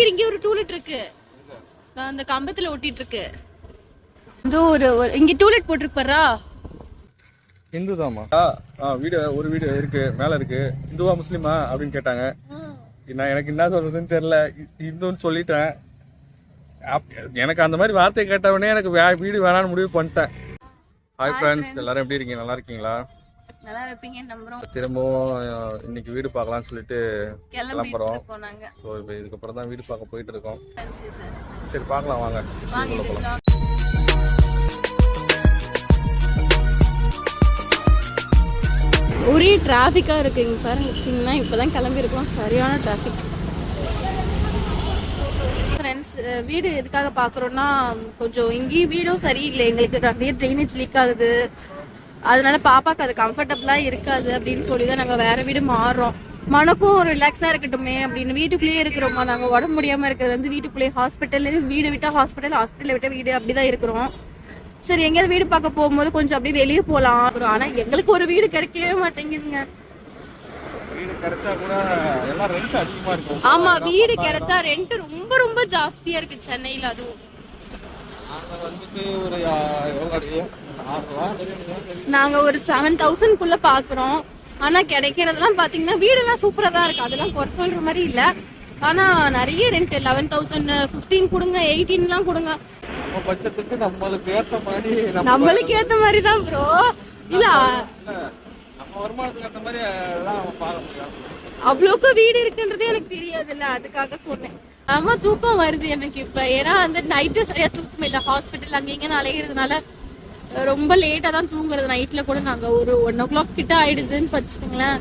இங்க ஒரு டூலெட் இருக்கு, அந்த கம்பத்துல ஒட்டிட்டு இருக்கு. இங்க டூலெட் போட்டுருக்கு பாரா. இந்து தாமா வீடியோ ஒரு வீடியோ இருக்கு மேல இருக்கு. இந்துவா முஸ்லிமா அப்படின்னு கேட்டாங்க. நான் எனக்கு என்ன சொல்றதுன்னு தெரியல. இந்துன்னு சொல்லிட்டேன். எனக்கு அந்த மாதிரி வார்த்தை கேட்டவனே எனக்கு வீடு வேணான்னு முடிவு பண்ணிட்டேன். ஹாய் ஃப்ரெண்ட்ஸ், எல்லாரும் எப்படி இருக்கீங்க? நல்லா இருக்கீங்களா? நல்லா இருப்பீங்க நம்புறோம். திரும்பவும் இன்னைக்கு வீடு பார்க்கலாம்னு சொல்லிட்டு கிளம்புறோம். ஸோ இப்போ இதுக்கப்புறம் தான் வீடு பார்க்க போயிட்டு இருக்கோம். சரி பார்க்கலாம் வாங்க. ஒரே டிராஃபிக்கா இருக்கு இங்க பாருங்க. இப்பதான் கிளம்பி இருக்கோம். சரியான டிராஃபிக். ஃப்ரெண்ட்ஸ், வீடு எதுக்காக பாக்குறோம்னா கொஞ்சம் இங்கேயும் வீடும் சரியில்லை. எங்களுக்கு நிறைய ட்ரைனேஜ் லீக் ஆகுது. அதனால பாப்பாக்கு அது கம்ஃபர்டபுளா இருக்காது அப்படின்னு சொல்லி தான் நாங்கள் வேற வீடு மாறுறோம். மனக்கும் ரிலாக்ஸா இருக்கட்டுமே அப்படின்னு வீட்டுக்குள்ளேயே இருக்கிறோமா. நாங்கள் உடம்பு முடியாம இருக்கிறது வந்து வீட்டுக்குள்ளேயே. ஹாஸ்பிட்டல் வீடு விட்டா ஹாஸ்பிட்டல், ஹாஸ்பிட்டல் விட்டா வீடு, அப்படிதான் இருக்கிறோம். சரி எங்கேயாவது வீடு பார்க்க போகும்போது கொஞ்சம் அப்படியே வெளியே போகலாம். ஆனா எங்களுக்கு ஒரு வீடு கிடைக்கவே மாட்டேங்குதுங்க. ஆமா, வீடு கிடைச்சா ரெண்ட் ரொம்ப ரொம்ப ஜாஸ்தியா இருக்கு சென்னையில. அதுவும் நாங்க ஒரு 7,000 பாக்குறோம். ஆனா கிடைக்கிறதெல்லாம் பாத்தீங்கன்னா வீடெல்லாம் சூப்பரா தான் இருக்கு. அதெல்லாம் குறை சொல்ற மாதிரி இல்ல. ஆனா நிறைய ரெண்ட் 11,000, 15 கொடுங்க, 18 கொடுங்க. நம்மளுக்கு ஏத்த மாதிரி தான் ப்ரோ. இல்ல அவ்வளோக்கு வீடு இருக்குன்றதே எனக்கு தெரியாதுல்ல, அதுக்காக சொன்னேன். ஆமா, தூக்கம் வருது எனக்கு இப்ப. ஏன்னா அந்த நைட்டு சரியா தூக்கம் இல்லை. ஹாஸ்பிட்டல் அங்க இங்கன்னு அலைகிறதுனால ரொம்ப லேட்டா தான் தூங்குறது. நைட்ல கூட நாங்க ஒரு 1 o'clock கிட்ட ஆயிடுதுன்னு வச்சுக்கோங்களேன்.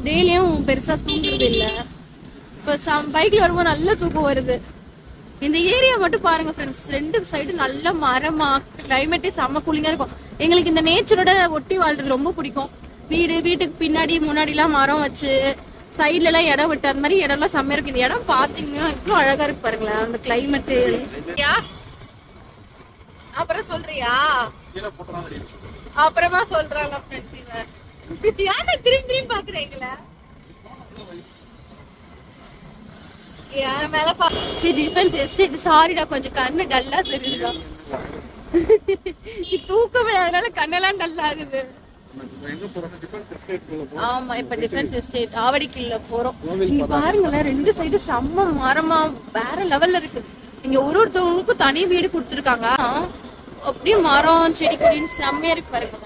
டெய்லியும் பெருசா தூங்குறது இல்லை. இப்ப பைக்ல வரும்போது நல்ல தூக்கம் வருது. இந்த ஏரியா மட்டும் பாருங்க ஃப்ரெண்ட்ஸ், 2 சைடு நல்ல மரமா, கிளைமேட்டே செம்ம கூலிங்கா இருக்கும். எங்களுக்கு இந்த நேச்சரோட ஒட்டி வாழ்றது ரொம்ப பிடிக்கும். வீட்டுக்கு பின்னாடி முன்னாடி எல்லாம் மரம் வச்சு சைட்ல எல்லாம் இடம் விட்டு அந்த மாதிரி இடம் எல்லாம் செம்மையா இருக்கு. இந்த இடம் பாத்தீங்கன்னா இவ்வளவு அழகா இருக்கு பாருங்களேன். அந்த கிளைமேட்டு. அப்புறம் சொல்றியா? அப்புறமா சொல்றாங்க ஃப்ரெண்ட்ஸ். இவன் திரும்பி பாக்குறீங்களா? மேல டிஃபென்ஸ் எஸ்டேட். சாரிடா, கொஞ்சம் கண்ணு டல்லா தெரியுதுடா. தூக்கமே, அதனால கண்ணெல்லாம் டல்லா ஆகுது. ஆமா, இப்ப டிஃபென்ஸ் எஸ்டேட் ஆவடிக்குள்ள போறோம். இங்க பாருங்களேன், 2 சைடு செம்ம மரமா வேற லெவல்ல இருக்கு. இங்க ஒருத்தவங்களுக்கும் தனி வீடு கொடுத்துருக்காங்க. அப்படியே மரம் செடி கொடின்னு செம்மையா இருக்கு பாருங்க.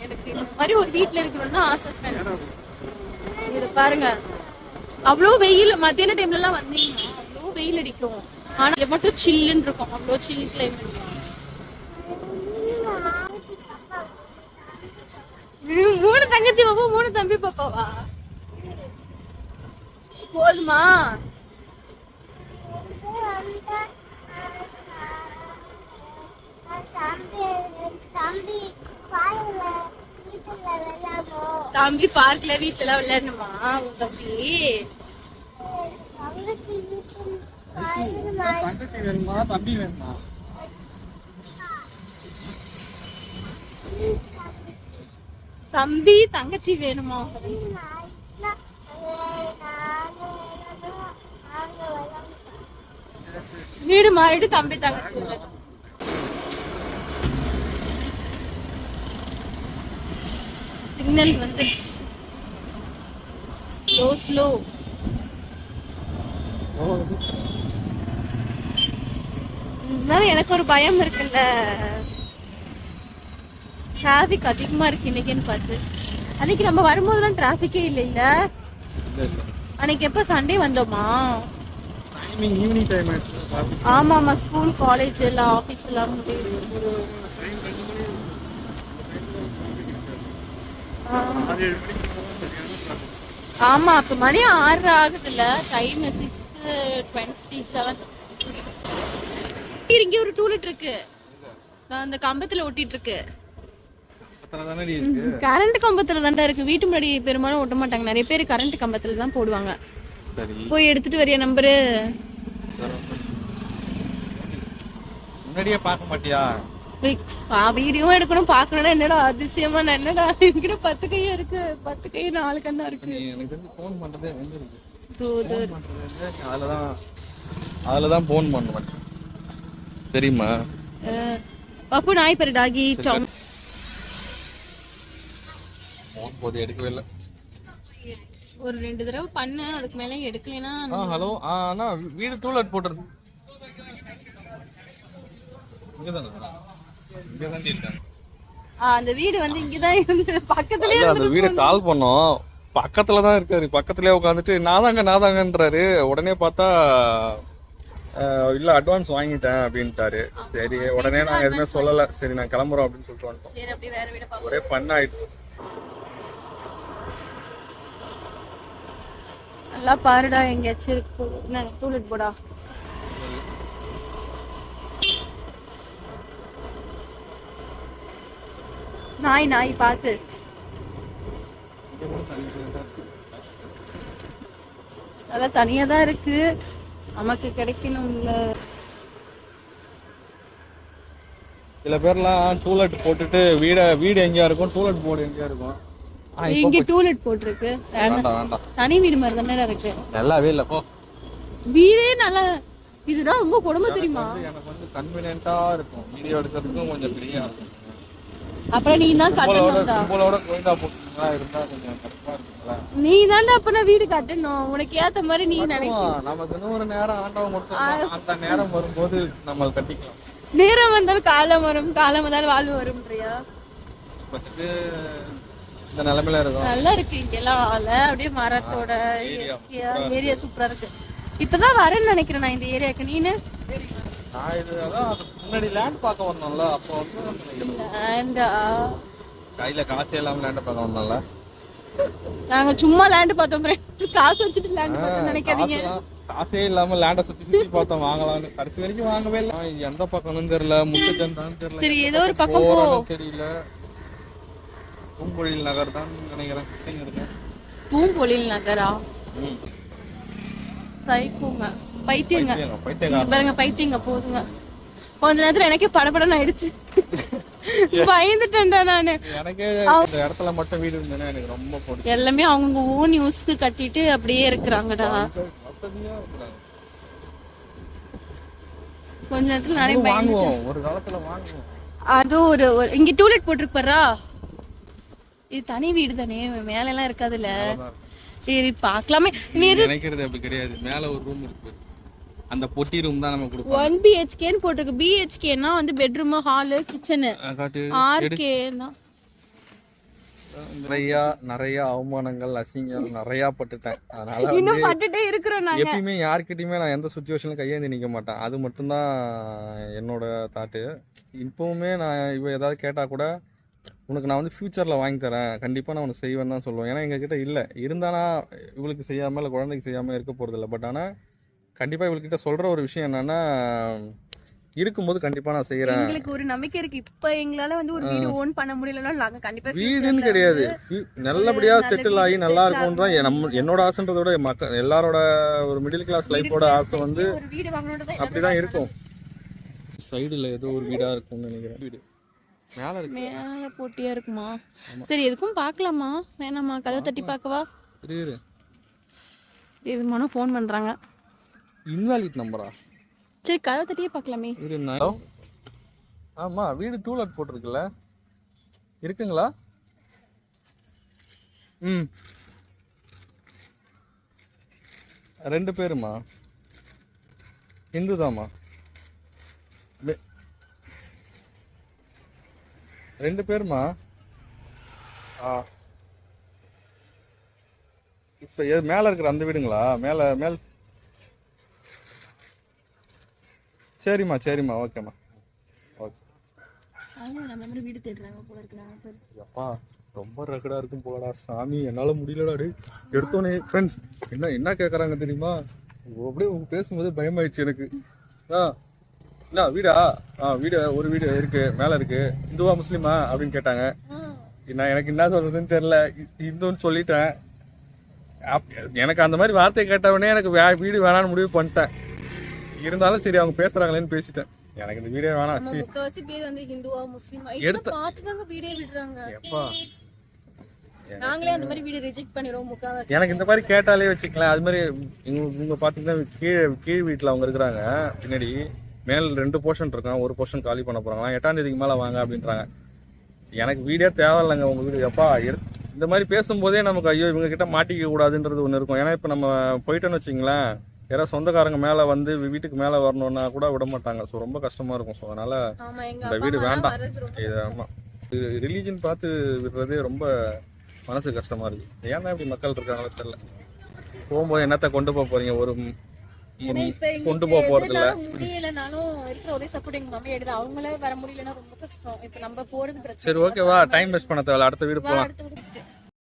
எனக்கு இந்த மாதிரி ஒரு வீட்டுல இருக்கணும்னு தான் ஆசை ஃப்ரெண்ட்ஸ். இத பாருங்க, அவ்வளோ வெயில். மத்தியான டைம்ல எல்லாம் வந்தீங்கன்னா அவ்வளோ வெயில் அடிக்கும். ஆனா இது மட்டும் சில்லுன்னு இருக்கும். அவ்வளோ சில் கிளைமேட். 3 தங்கச்சி பாப்பா, 3 தம்பி பாப்பாவா? போதுமா? தம்பி பார்க்ல வீட்டுல விளையாடணுமா? தம்பி தம்பி வேணுமா? தம்பி தங்கச்சி வேணுமா? வீடு மாறிட்டு தம்பி தங்கச்சி விளையாடும். சிக்னல் வந்துருச்சு. ஸ்லோ. எனக்கு ஒரு பயம் இருக்குல்ல. டிராபிக் அதிகமா இருக்கு இன்னைக்குன்னு பார்த்து. அன்னைக்கு நம்ம வரும்போதெல்லாம் டிராபிக்கே இல்ல. அன்னைக்கு எப்ப சண்டே வந்தோமா? ஆமா, ஸ்கூல் காலேஜ் எல்லாம் ஆபீஸ் எல்லாம். ஆமா, அப்ப மணி 6 ஆகுதுல்ல. டைம் 6:27. இங்க ஒரு டூலெட் இருக்கு, அந்த கம்பத்துல ஒட்டிட்டு இருக்கு. கரண்ட் கம்பத்துல தான்டா இருக்கு. வீட்டு முன்னாடி பெரும்பாலும் ஓட்ட மாட்டாங்க. நிறைய பேர் கரண்ட் கம்பத்துல தான் போடுவாங்க. போய் எடுத்துட்டு வரியா? நம்பரு முன்னாடியே பார்க்க மாட்டியா? வீடியோ எடுக்கணும், பாக்கணும். என்னடா அதிசயமா, என்னடா என்கிட்ட 10 கை இருக்கு. 10 கை 4 கண்ணா இருக்கு. அதில் தான் ஃபோன் பண்ணுவேன் தெரியுமா? பப்பு நாய் பேர் டாகி டாம். ஃபோன் போது எடுக்கவே இல்லை. ஒரு 2 தடவை பண்ண, அதுக்கு மேலே எடுக்கலைன்னா. ஹலோ அண்ணா, வீடு டூலெட் போட்டுருது. இங்கே தானே இருக்காங்க. அந்த வீடு வந்து இங்கதான் இருந்து பக்கத்துலயே. அந்த வீடு கால் பண்ணோம், பக்கத்துல தான் இருக்காரு. பக்கத்துலயே உட்காந்துட்டு நாதாங்கன்றாரு. உடனே பார்த்தா இல்ல அட்வான்ஸ் வாங்கிட்டேன் அப்படின்ட்டாரு. சரி உடனே நாங்க எதுவுமே சொல்லல. சரி நான் கிளம்புறோம் அப்படின்னு சொல்லிட்டு வந்துட்டோம். ஒரே பண்ண ஆயிடுச்சு. நல்லா பாருடா, எங்கேயாச்சும் இருக்கு டூலெட் போடா. நாய் பார்த்து. அதெல்லாம் தனியா தான் இருக்கு, நமக்கு கிடைக்கணும்ல. சில பேர்லாம் டூலெட் போட்டுட்டு வீடு எங்கேயா இருக்கும், டூலெட் போர்டு எங்கேயா இருக்கும். இங்க டூலெட் போட்டிருக்கு. தனி வீடு மாதிரி தானே இருக்கு. நல்லாவே இல்ல போ. வீடே நல்லா, இதுதான் ரொம்ப கொடுமை தெரியுமா? எனக்கு வந்து கன்வீனியன்ட்டா இருக்கும், வீடியோ எடுக்கிறதுக்கும் கொஞ்சம் ஃப்ரீயா இருக்கும். அப்புறம் நீ தான் கட்டணும்டா. உங்களோட கோயிலா போட்டுங்களா இருந்தா கொஞ்சம் கரெக்டா இருக்கும்ல. நீ தான்டா அப்பனா வீடு கட்டணும், உனக்கு ஏத்த மாதிரி நீ நினைக்க. நமக்கு ஒரு நேரம் ஆண்டவன் கொடுத்தா அந்த நேரம் வரும்போது நம்ம கட்டிக்கலாம். நேரம் வந்தாலும் காலம் வரும், காலம் வந்தாலும் வாழ்வு வரும்ன்றியா? பத்துக்கு இந்த நிலைமையில இருக்கும். நல்லா இருக்கு இங்கெல்லாம். அப்படியே மரத்தோட ஏரியா சூப்பரா இருக்கு. இப்பதான் வரேன்னு நினைக்கிறேன் நான் இந்த ஏரியாக்கு. நீனு? நான் இது அதான் முன்னாடி லேண்ட் பார்க்க வந்தோம்ல, அப்போ வந்து கையில காசே இல்லாம லேண்ட் பார்க்க வந்தோம்ல. நாங்க சும்மா லேண்ட் பார்த்தோம் ஃப்ரெண்ட்ஸ், காசு வச்சுட்டு லேண்ட் பார்த்தோம் நினைக்காதீங்க. காசே இல்லாம லேண்ட சுத்தி பார்த்தோம் வாங்கலாம்னு. கடைசி வரைக்கும் வாங்கவே இல்லை. எந்த பக்கம்னு தெரியல, முட்டு சந்தான்னு தெரியல. சரி ஏதோ ஒரு பக்கம் போ, தெரியல. பூம்பொழில் நகர் தான் நினைக்கிறேன். பூம்பொழில் நகரா? சைக்குங்க, பைத்தியங்க பாருங்க, பைத்தியங்க போதுங்க. கொஞ்ச நேரத்துல எனக்கே படபடன்னு ஆயிடுச்சு, பயந்துட்டேன்டா நானு. எனக்கே இந்த இடத்துல மட்டும் வீடு இருந்தேன்னா எனக்கு ரொம்ப பிடிக்கும். எல்லாமே அவங்க ஓன் யூஸ்க்கு கட்டிட்டு அப்படியே இருக்கிறாங்கடா. கொஞ்ச நேரத்துல நானே வாங்குவோம், ஒரு காலத்துல வாங்குவோம். அது ஒரு இங்க டூலெட் போட்டிருக்கு பாரா. இது தனி வீடு தானே, மேல எல்லாம் இருக்காதுல்ல. சரி பார்க்கலாமே. நீ நினைக்கிறது அப்படி கிடையாது. மேல ஒரு ரூம் இருக்கு, அந்த பொட்டி ரூம் தான் நம்ம கொடுப்போம். 1 BHK ன்னு போட்டுருக்கு. BHK னா வந்து பெட்ரூம், ஹால், கிச்சன். 6K தான். நிறைய அவமானங்கள், அசிங்கம் நிறைய பட்டுட்டேன். அதனால இன்னும் பட்டுட்டே இருக்கிறோம் நாங்க. எப்பயுமே யார்கிட்டயுமே நான் எந்த சுச்சுவேஷன்ல கையேந்தி நிக்க மாட்டேன். அது மட்டும்தான் என்னோட தாட்டு. இப்பவுமே நான் இவ ஏதாவது கேட்டா கூட, உனக்கு நான் வந்து ஃபியூச்சரில் வாங்கி தரேன், கண்டிப்பாக நான் உனக்கு செய்வேன் தான் சொல்லுவேன். ஏன்னா எங்ககிட்ட இல்லை, இருந்தானா இவளுக்கு செய்யாமல் இல்லை குழந்தைக்கு செய்யாமல் இருக்க போகிறதில்ல. பட் ஆனால் கண்டிப்பாக இவள்கிட்ட சொல்கிற ஒரு விஷயம் என்னன்னா, இருக்கும்போது கண்டிப்பாக நான் செய்கிறேன். எங்களுக்கு ஒரு நம்பிக்கை இருக்குது. இப்போ எங்களால் வந்து ஒரு வீடு ஓன் பண்ண முடியலன்னா நாங்கள் கண்டிப்பாக வீடுன்னு கிடையாது, நல்லபடியாக செட்டில் ஆகி நல்லா இருக்கும்னு தான் என்னோட ஆசைன்றத விட மக்கள் எல்லாரோட ஒரு மிடில் கிளாஸ் லைஃபோட ஆசை வந்து அப்படி தான் இருக்கும். சைடில் ஏதோ ஒரு வீடாக இருக்கும்னு நினைக்கிறேன். வீடு மேல போட்டியா இருக்குமா? சரி எதுக்கும் பார்க்கலாமா வேணாமா? கதவை தட்டி பார்க்கவா? இது மனோ ஃபோன் பண்றாங்க. இன்வாலிட் நம்பரா? சரி கதவை தட்டியே பார்க்கலாமே. ஆமா வீடு டூலெட் போட்டிருக்குல்ல, இருக்குங்களா? ம் 2 பேருமா? இந்துதாமா? 2 பேருமா? மேல இருக்கிற அந்த வீடுங்களா? மேல சரிம்மா ஓகேம்மா ஓகே. வீடு தேடுறாங்க போல இருக்கு. அப்பா ரொம்ப ரகடா இருக்கும் போலடா சாமி, என்னால முடியலடா. எடுத்தோன்னே ஃப்ரெண்ட்ஸ் என்ன கேட்குறாங்க தெரியுமா? அப்படியே பேசும்போது பயமாயிடுச்சு எனக்கு. என்ன வீடா? ஒரு வீடு இருக்கு, மேல இருக்கு. இந்துவா முஸ்லீமா அப்படின்னு கேட்டாங்க. நான் எனக்கு என்ன சொல்றதுன்னு தெரியல. இந்துன்னு சொல்லிட்டேன். எனக்கு அந்த மாதிரி வார்த்தை கேட்டவனே எனக்கு வீடு வேணான்னு முடிவு பண்ணிட்டேன். இருந்தாலும் சரி அவங்க பேசுறாங்களேன்னு பேசிட்டேன். எனக்கு இந்த வீடே வேணாம். முக்காவாசி பேர் வந்து ஹிந்துவா முஸ்லீமா எடுத்து பார்த்துதாங்க வீடே விடுறாங்க. எப்பா நாங்களே அந்த மாதிரி வீடியோ ரிஜெக்ட் பண்ணிடுவோம் முக்காவாசி. எனக்கு இந்த மாதிரி கேட்டாலே வச்சுக்கலாம். அது மாதிரி இவங்க பார்த்தீங்கன்னா கீழ் வீட்டில் அவங்க இருக்கிறாங்க. பின்னாடி மேல் 2 போர்ஷன் இருக்கான், ஒரு போர்ஷன் காலி பண்ண போகிறாங்க. 8ஆம் தேதிக்கு மேலே வாங்க அப்படின்றாங்க. எனக்கு வீடியோ தேவையில்லைங்க உங்கள் வீடு. எப்பா இந்த மாதிரி பேசும்போதே நமக்கு ஐயோ இவங்க கிட்ட மாட்டிக்க கூடாதுன்றது ஒன்று இருக்கும். ஏன்னா இப்போ நம்ம போயிட்டோன்னு வச்சிங்களேன், யாராவது சொந்தக்காரங்க மேலே வந்து வீட்டுக்கு மேலே வரணுன்னா கூட விட மாட்டாங்க. ஸோ ரொம்ப கஷ்டமாக இருக்கும். ஸோ அதனால் இந்த வீடு வேண்டாம். இது ஆமாம், இது ரிலீஜன் பார்த்து விடுறதே ரொம்ப மனசு கஷ்டமாக இருக்குது. ஏன்னா இப்படி மக்கள் இருக்காங்களோ தெரியல. போகும்போது என்னத்தை கொண்டு போக போகிறீங்க? ஒரு கொண்டு போக போகிறது இல்லை. முடியலனாலும் இருக்கிற ஒரே சப்போர்ட் எங்கள் மம்மி எடுத்து, அவங்களே வர முடியலன்னா ரொம்ப கஷ்டம். இப்போ நம்ம போகிறது பிரச்சனை. சரி ஓகேவா, டைம் வேஸ்ட் பண்ண தேவையில்ல, அடுத்த வீடு போகலாம். அடுத்த வீடு